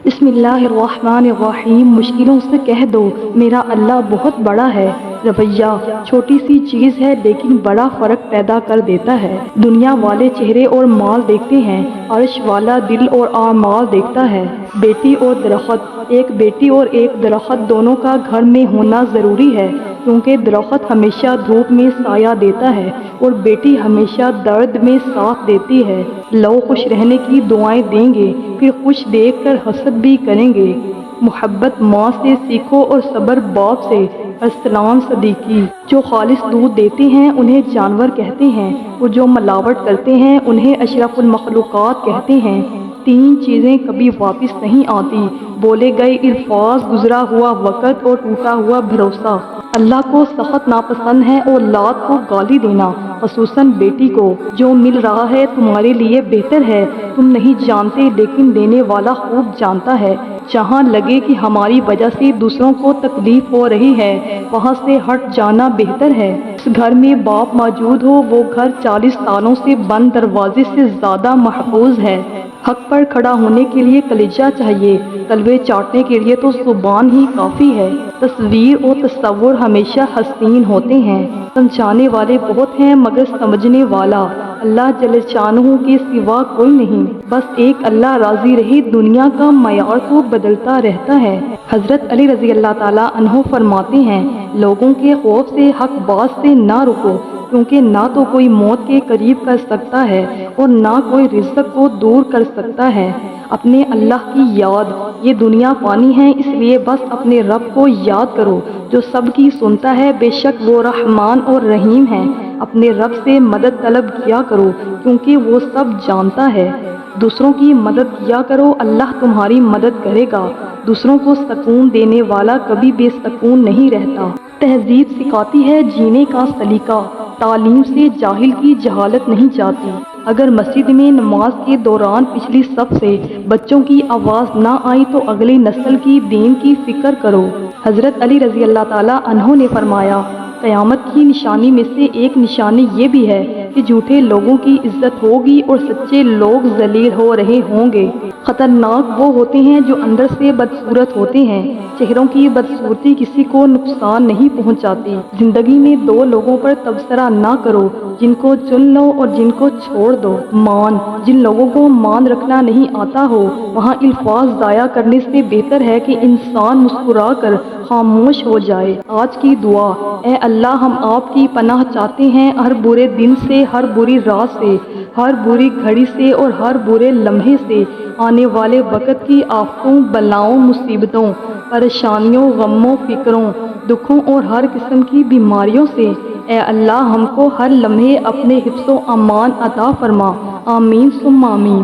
بسم اللہ الرحمن الرحیم، مشکلوں سے کہہ دو میرا اللہ بہت بڑا ہے۔ رویہ چھوٹی سی چیز ہے لیکن بڑا فرق پیدا کر دیتا ہے۔ دنیا والے چہرے اور مال دیکھتے ہیں، عرش والا دل اور اعمال دیکھتا ہے۔ بیٹی اور درخت، ایک بیٹی اور ایک درخت دونوں کا گھر میں ہونا ضروری ہے، کیونکہ درخت ہمیشہ دھوپ میں سایہ دیتا ہے اور بیٹی ہمیشہ درد میں ساتھ دیتی ہے۔ لوگ خوش رہنے کی دعائیں دیں گے، پھر خوش دیکھ کر حسد بھی کریں گے۔ محبت ماں سے سیکھو اور صبر باپ سے۔ ارسلان صدیقی۔ جو خالص دودھ دیتے ہیں انہیں جانور کہتے ہیں، اور جو ملاوٹ کرتے ہیں انہیں اشرف المخلوقات کہتے ہیں۔ تین چیزیں کبھی واپس نہیں آتی: بولے گئے الفاظ، گزرا ہوا وقت اور ٹوٹا ہوا بھروسہ۔ اللہ کو سخت ناپسند ہے اولاد کو گالی دینا، خصوصاً بیٹی کو۔ جو مل رہا ہے تمہارے لیے بہتر ہے، تم نہیں جانتے لیکن دینے والا خوب جانتا ہے۔ جہاں لگے کہ ہماری وجہ سے دوسروں کو تکلیف ہو رہی ہے، وہاں سے ہٹ جانا بہتر ہے۔ جس گھر میں باپ موجود ہو وہ گھر 40 تالوں سے بند دروازے سے زیادہ محفوظ ہے۔ حق پر کھڑا ہونے کے لیے کلیجہ چاہیے، تلوے چاٹنے کے لیے تو زبان ہی کافی ہے۔ تصویر و تصور ہمیشہ حسین ہوتے ہیں۔ سمجھانے والے بہت ہیں مگر سمجھنے والا اللہ جل شانہ کے سوا کوئی نہیں۔ بس ایک اللہ راضی رہے، دنیا کا معیار تو بدلتا رہتا ہے۔ حضرت علی رضی اللہ تعالیٰ عنہ فرماتے ہیں، لوگوں کے خوف سے حق باز سے نہ رکو، کیونکہ نہ تو کوئی موت کے قریب کر سکتا ہے اور نہ کوئی رزق کو دور کر سکتا ہے۔ اپنے اللہ کی یاد، یہ دنیا فانی ہے اس لیے بس اپنے رب کو یاد کرو جو سب کی سنتا ہے، بے شک وہ رحمان اور رحیم ہے۔ اپنے رب سے مدد طلب کیا کرو کیونکہ وہ سب جانتا ہے۔ دوسروں کی مدد کیا کرو، اللہ تمہاری مدد کرے گا۔ دوسروں کو سکون دینے والا کبھی بے سکون نہیں رہتا۔ تہذیب سکھاتی ہے جینے کا سلیقہ، تعلیم سے جاہل کی جہالت نہیں جاتی۔ اگر مسجد میں نماز کے دوران پچھلی صف سے بچوں کی آواز نہ آئی تو اگلی نسل کی دین کی فکر کرو۔ حضرت علی رضی اللہ تعالیٰ عنہ نے فرمایا، قیامت کی نشانی میں سے ایک نشانی یہ بھی ہے کہ جھوٹے لوگوں کی عزت ہوگی اور سچے لوگ ذلیل ہو رہے ہوں گے۔ خطرناک وہ ہوتے ہیں جو اندر سے بدصورت ہوتے ہیں۔ چہروں کی بدصورتی کسی کو نقصان نہیں پہنچاتی۔ زندگی میں دو لوگوں پر تبصرہ نہ کرو، جن کو چن لو اور جن کو چھوڑ دو۔ مان، جن لوگوں کو مان رکھنا نہیں آتا ہو وہاں الفاظ ضائع کرنے سے بہتر ہے کہ انسان مسکرا کر خاموش ہو جائے۔ آج کی دعا: اے اللہ ہم آپ کی پناہ چاہتے ہیں ہر برے دن سے، ہر بری رات سے، ہر بری گھڑی سے اور ہر برے لمحے سے، آنے والے وقت کی آفتوں، بلاؤں، مصیبتوں، پریشانیوں، غموں، فکروں، دکھوں اور ہر قسم کی بیماریوں سے۔ اے اللہ ہم کو ہر لمحے اپنے حفظ و امان عطا فرما، آمین ثم آمین۔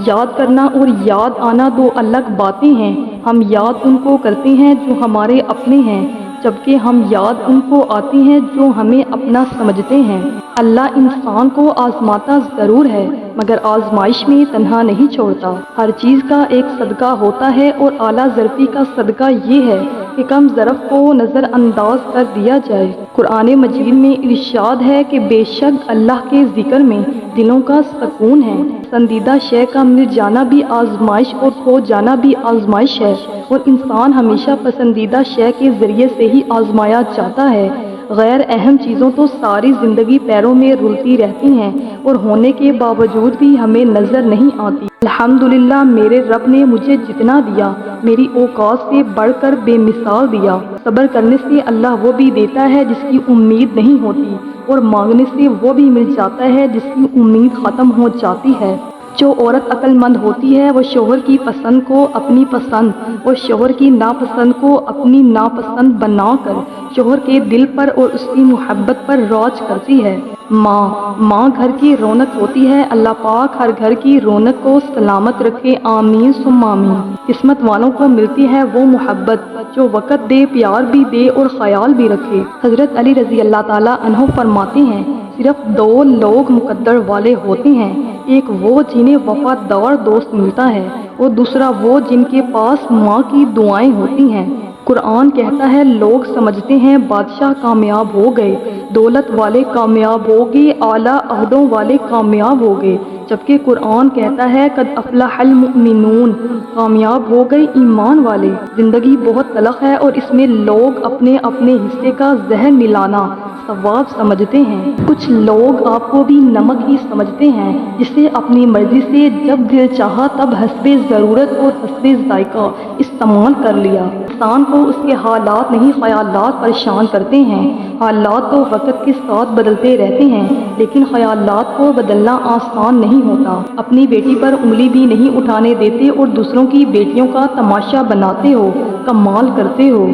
یاد کرنا اور یاد آنا دو الگ باتیں ہیں۔ ہم یاد ان کو کرتے ہیں جو ہمارے اپنے ہیں، جبکہ ہم یاد ان کو آتے ہیں جو ہمیں اپنا سمجھتے ہیں۔ اللہ انسان کو آزماتا ضرور ہے مگر آزمائش میں تنہا نہیں چھوڑتا۔ ہر چیز کا ایک صدقہ ہوتا ہے اور اعلیٰ ظرفی کا صدقہ یہ ہے کہ کم ظرف کو نظر انداز کر دیا جائے۔ قرآن مجید میں ارشاد ہے کہ بے شک اللہ کے ذکر میں دلوں کا سکون ہے۔ پسندیدہ شے کا مل جانا بھی آزمائش اور کھو جانا بھی آزمائش ہے، اور انسان ہمیشہ پسندیدہ شے کے ذریعے سے ہی آزمایا جاتا ہے۔ غیر اہم چیزوں تو ساری زندگی پیروں میں رلتی رہتی ہیں اور ہونے کے باوجود بھی ہمیں نظر نہیں آتی۔ الحمدللہ میرے رب نے مجھے جتنا دیا میری اوقات سے بڑھ کر بے مثال دیا۔ صبر کرنے سے اللہ وہ بھی دیتا ہے جس کی امید نہیں ہوتی، اور مانگنے سے وہ بھی مل جاتا ہے جس کی امید ختم ہو جاتی ہے۔ جو عورت عقل مند ہوتی ہے وہ شوہر کی پسند کو اپنی پسند اور شوہر کی ناپسند کو اپنی ناپسند بنا کر شوہر کے دل پر اور اس کی محبت پر راج کرتی ہے۔ ماں گھر کی رونق ہوتی ہے۔ اللہ پاک ہر گھر کی رونق کو سلامت رکھے، آمین ثم آمین۔ قسمت والوں کو ملتی ہے وہ محبت جو وقت دے، پیار بھی دے اور خیال بھی رکھے۔ حضرت علی رضی اللہ تعالیٰ عنہ فرماتے ہیں، صرف دو لوگ مقدر والے ہوتے ہیں، ایک وہ جنہیں وفادار دوست ملتا ہے اور دوسرا وہ جن کے پاس ماں کی دعائیں ہوتی ہیں۔ قرآن کہتا ہے لوگ سمجھتے ہیں بادشاہ کامیاب ہو گئے، دولت والے کامیاب ہو گئے، اعلیٰ عہدوں والے کامیاب ہو گئے، جبکہ قرآن کہتا ہے قد افلح المؤمنون، کامیاب ہو گئے ایمان والے۔ زندگی بہت تلخ ہے اور اس میں لوگ اپنے اپنے حصے کا زہر ملانا ثواب سمجھتے ہیں۔ کچھ لوگ آپ کو بھی نمک ہی سمجھتے ہیں جسے اپنی مرضی سے جب دل چاہا تب حسب ضرورت اور حسب ذائقہ استعمال کر لیا۔ انسان کو اس کے حالات نہیں خیالات پریشان کرتے ہیں۔ حالات تو وقت کے ساتھ بدلتے رہتے ہیں لیکن خیالات کو بدلنا آسان نہیں ہوتا۔ اپنی بیٹی پر انگلی بھی نہیں اٹھانے دیتے اور دوسروں کی بیٹیوں کا تماشا بناتے ہو، کمال کرتے ہو۔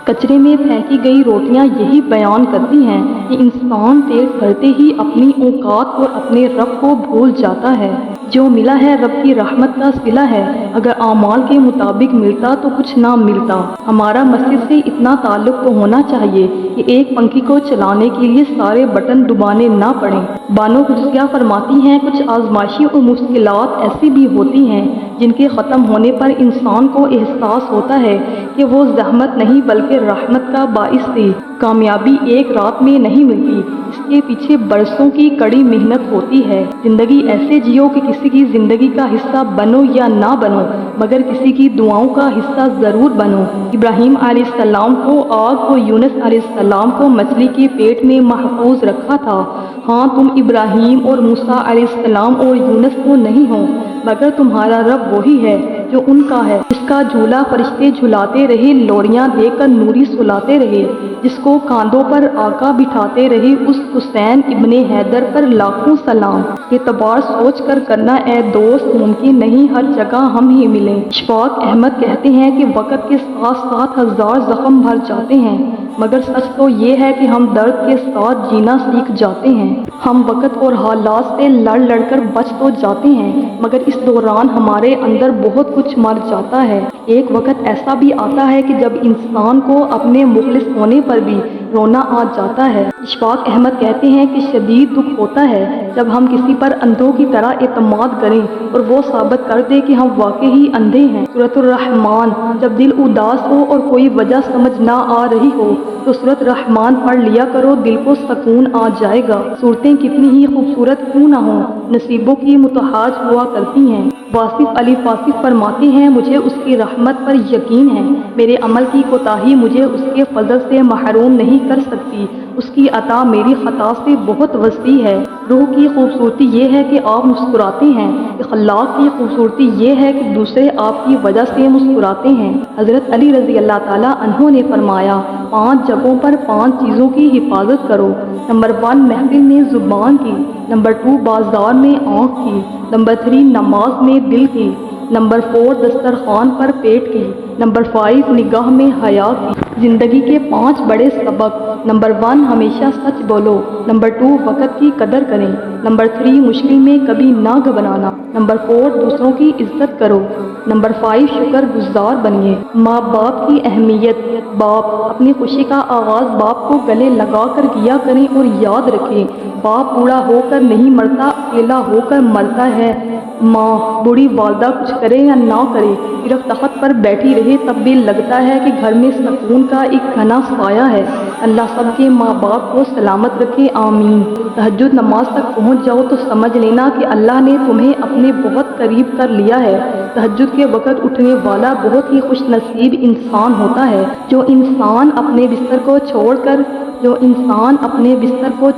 کچرے میں پھینکی گئی روٹیاں یہی بیان کرتی ہیں کہ انسان پیٹ بھرتے ہی اپنی اوقات اور اپنے رب کو بھول جاتا ہے۔ جو ملا ہے رب کی رحمت کا صلہ ہے، اگر اعمال کے مطابق ملتا تو کچھ نہ ملتا۔ ہمارا مسجد سے اتنا تعلق تو ہونا چاہیے کہ ایک پنکھی کو چلانے کے لیے سارے بٹن دبانے نہ پڑیں۔ بانو قدسیہ فرماتی ہیں کچھ آزمائشیں اور مشکلات ایسی بھی ہوتی ہیں جن کے ختم ہونے پر انسان کو احساس ہوتا ہے کہ وہ زحمت نہیں بلکہ رحمت کا باعث تھی۔ کامیابی ایک رات میں نہیں ملتی، اس کے پیچھے برسوں کی کڑی محنت ہوتی ہے۔ زندگی ایسے جیو کہ کسی کی زندگی کا حصہ بنو یا نہ بنو مگر کسی کی دعاؤں کا حصہ ضرور بنو۔ ابراہیم علیہ السلام کو آگ اور یونس علیہ السلام کو مچھلی کے پیٹ میں محفوظ رکھا تھا۔ ہاں تم ابراہیم اور موسیٰ علیہ السلام اور یونس تو نہیں ہو مگر تمہارا رب وہی ہے جو ان کا ہے، جس کا جھولا فرشتے جھلاتے رہے، لوریاں دے کر نوری سلاتے رہے، جس کو کاندھوں پر آقا بٹھاتے رہے، اس حسین ابن حیدر پر لاکھوں سلام۔ اعتبار سوچ کر کرنا اے دوست، ممکن نہیں ہر جگہ ہم ہی ملیں۔ اشفاق احمد کہتے ہیں کہ وقت کے ساتھ ساتھ ہزار زخم بھر جاتے ہیں مگر سچ تو یہ ہے کہ ہم درد کے ساتھ جینا سیکھ جاتے ہیں۔ ہم وقت اور حالات سے لڑ لڑ کر بچ تو جاتے ہیں مگر اس دوران ہمارے اندر بہت کچھ مر جاتا ہے۔ ایک وقت ایسا بھی آتا ہے کہ جب انسان کو اپنے مخلص ہونے پر بھی رونا آ جاتا ہے۔ اشفاق احمد کہتے ہیں کہ شدید دکھ ہوتا ہے جب ہم کسی پر اندھوں کی طرح اعتماد کریں اور وہ ثابت کر دے کہ ہم واقعی اندھے ہیں۔ سورۃ الرحمن، جب دل اداس ہو اور کوئی وجہ سمجھ نہ آ رہی ہو تو سورۃ الرحمن پڑھ لیا کرو، دل کو سکون آ جائے گا۔ صورتیں کتنی ہی خوبصورت کیوں نہ ہوں، نصیبوں کی متحاج ہوا کرتی ہیں۔ واصف علی فاصف فرماتے ہیں مجھے اس کی رحمت پر یقین ہے، میرے عمل کی کوتاہی مجھے اس کے فضل سے محروم نہیں کر سکتی، اس کی عطا میری خطا سے بہت وسیع ہے۔ روح کی خوبصورتی یہ ہے کہ آپ مسکراتے ہیں، اخلاق کی خوبصورتی یہ ہے کہ دوسرے آپ کی وجہ سے مسکراتے ہیں۔ حضرت علی رضی اللہ تعالیٰ عنہ نے فرمایا 5 جگہوں پر 5 چیزوں کی حفاظت کرو۔ نمبر 1 محفل میں زبان کی، نمبر 2 بازار میں آنکھ کی، نمبر 3 نماز میں دل کی، نمبر 4 دسترخوان پر پیٹ کی، نمبر 5 نگاہ میں حیا کی۔ زندگی کے 5 بڑے سبق: نمبر 1 ہمیشہ سچ بولو، نمبر 2 وقت کی قدر کریں، نمبر 3 مشکل میں کبھی نہ گھبرانا، نمبر 4 دوسروں کی عزت کرو، نمبر 5 شکر گزار بنیے۔ ماں باپ کی اہمیت: باپ اپنی خوشی کا آغاز باپ کو گلے لگا کر کیا کریں اور یاد رکھیں باپ بوڑھا ہو کر نہیں مرتا، اکیلا ہو کر مرتا ہے۔ ماں بوڑھی والدہ کچھ کرے یا نہ کرے، صرف تخت پر بیٹھی رہے تب بھی لگتا ہے کہ گھر میں سکون کا ایک گھنا سایہ ہے۔ اللہ سب کے ماں باپ کو سلامت رکھے، آمین۔ تہجد نماز تک پہنچ جاؤ تو سمجھ لینا کہ اللہ نے تمہیں اپنے بہت قریب کر لیا ہے۔ تہجد کے وقت اٹھنے والا بہت ہی خوش نصیب انسان ہوتا ہے۔ جو انسان اپنے بستر کو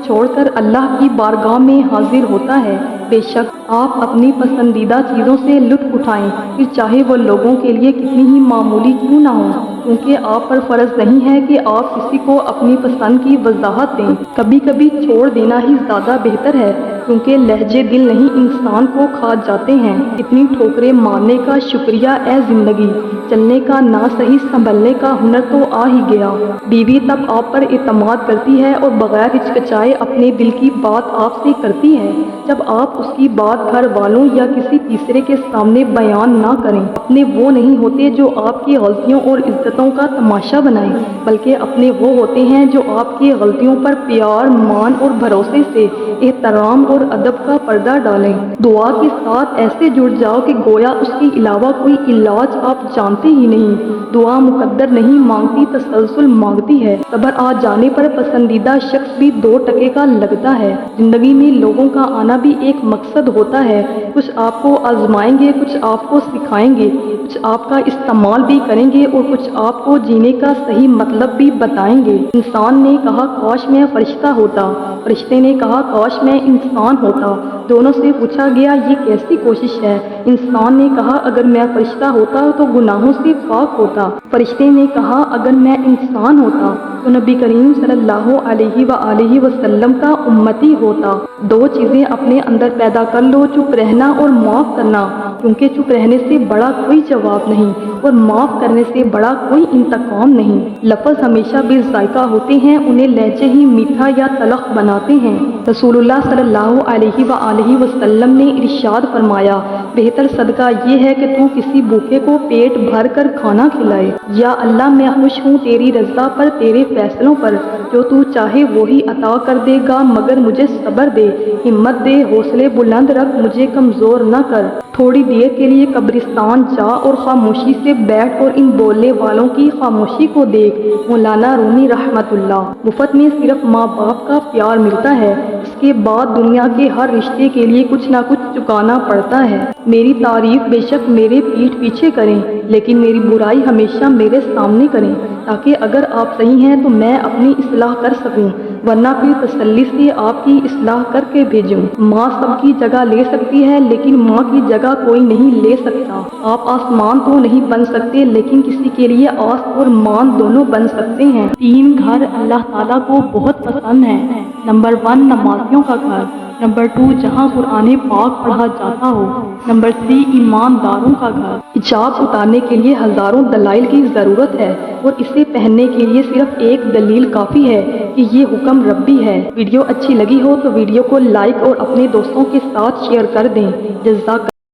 چھوڑ کر اللہ کی بارگاہ میں حاضر ہوتا ہے۔ بے شک آپ اپنی پسندیدہ چیزوں سے لطف اٹھائیں، پھر چاہے وہ لوگوں کے لیے کتنی ہی معمولی کیوں نہ ہو، کیونکہ آپ پر فرض نہیں ہے کہ آپ کسی کو اپنی پسند کی وضاحت دیں۔ کبھی کبھی چھوڑ دینا ہی زیادہ بہتر ہے کیونکہ لہجے دل نہیں انسان کو کھا جاتے ہیں۔ اتنی ٹھوکریں مارنے کا شکریہ اے زندگی، چلنے کا نہ صحیح سنبھلنے کا ہنر تو آ ہی گیا۔ بیوی تب آپ پر اعتماد کرتی ہے اور بغیر ہچکچائے اپنے دل کی بات آپ سے کرتی ہے جب آپ اس کی بات گھر والوں یا کسی تیسرے کے سامنے بیان نہ کریں۔ اپنے وہ نہیں ہوتے جو آپ کی غلطیوں اور عزت عزتوں کا تماشا بنائیں، بلکہ اپنے وہ ہوتے ہیں جو آپ کی غلطیوں پر پیار، مان اور بھروسے سے احترام اور ادب کا پردہ ڈالیں۔ دعا کے ساتھ ایسے جڑ جاؤ کہ گویا اس کے علاوہ کوئی علاج آپ جانتے ہی نہیں۔ دعا مقدر نہیں مانگتی، تسلسل مانگتی ہے۔ صبر آ جانے پر پسندیدہ شخص بھی 2 ٹکے کا لگتا ہے۔ زندگی میں لوگوں کا آنا بھی ایک مقصد ہوتا ہے، کچھ آپ کو آزمائیں گے، کچھ آپ کو سکھائیں گے، کچھ آپ کا استعمال بھی کریں گے اور کچھ آپ کو جینے کا صحیح مطلب بھی بتائیں گے۔ انسان نے کہا کاش میں فرشتہ ہوتا، فرشتے نے کہا کاش میں انسان ہوتا۔ دونوں سے پوچھا گیا یہ کیسی کوشش ہے؟ انسان نے کہا اگر میں فرشتہ ہوتا تو گناہوں سے پاک ہوتا۔ فرشتے نے کہا اگر میں انسان ہوتا تو نبی کریم صلی اللہ علیہ وآلہ وسلم کا امتی ہوتا۔ 2 چیزیں اپنے اندر پیدا کر لو، چپ رہنا اور معاف کرنا، کیونکہ چپ رہنے سے بڑا کوئی جواب نہیں اور معاف کرنے سے بڑا کوئی انتقام نہیں۔ لفظ ہمیشہ بے ذائقہ ہوتے ہیں، انہیں لہجے ہی میٹھا یا تلخ بناتے ہیں۔ رسول اللہ صلی اللہ علیہ وآلہ وسلم نے ارشاد فرمایا بہتر صدقہ یہ ہے کہ تو کسی بھوکے کو پیٹ بھر کر کھانا کھلائے۔ یا اللہ میں خوش ہوں تیری رضا پر، تیرے فیصلوں پر، جو تو چاہے وہی عطا کر دے گا، مگر مجھے صبر دے، ہمت دے، حوصلے بلند رکھ، مجھے کمزور نہ کر۔ تھوڑی دیر کے لیے قبرستان جا اور خاموشی سے بیٹھ اور ان بولنے والوں کی خاموشی کو دیکھ۔ مولانا رومی رحمت اللہ۔ مفت میں صرف ماں باپ کا پیار ملتا ہے، اس کے بعد دنیا کے ہر رشتے کے لیے کچھ نہ کچھ چکانا پڑتا ہے۔ میری تعریف بے شک میرے پیٹھ پیچھے کریں، لیکن میری برائی ہمیشہ میرے سامنے کریں، تاکہ اگر آپ صحیح ہیں تو میں اپنی اصلاح کر سکوں، ورنہ پھر تسلی سے آپ کی اصلاح کر کے بھیجوں۔ ماں سب کی جگہ لے سکتی ہے، لیکن ماں کی جگہ کوئی نہیں لے سکتا۔ آپ آسمان تو نہیں بن سکتے، لیکن کسی کے لیے آس اور مان دونوں بن سکتے ہیں۔ 3 گھر اللہ تعالیٰ کو بہت پسند ہیں۔ نمبر 1 نمازیوں کا گھر، نمبر 2 جہاں قرآن پاک پڑھا جاتا ہو، نمبر 3 ایمانداروں کا گھر۔ حجاب اتارنے کے لیے ہزاروں دلائل کی ضرورت ہے اور اسے پہننے کے لیے صرف ایک دلیل کافی ہے کہ یہ حکم ربی ہے۔ ویڈیو اچھی لگی ہو تو ویڈیو کو لائک اور اپنے دوستوں کے ساتھ شیئر کر دیں۔ جزاک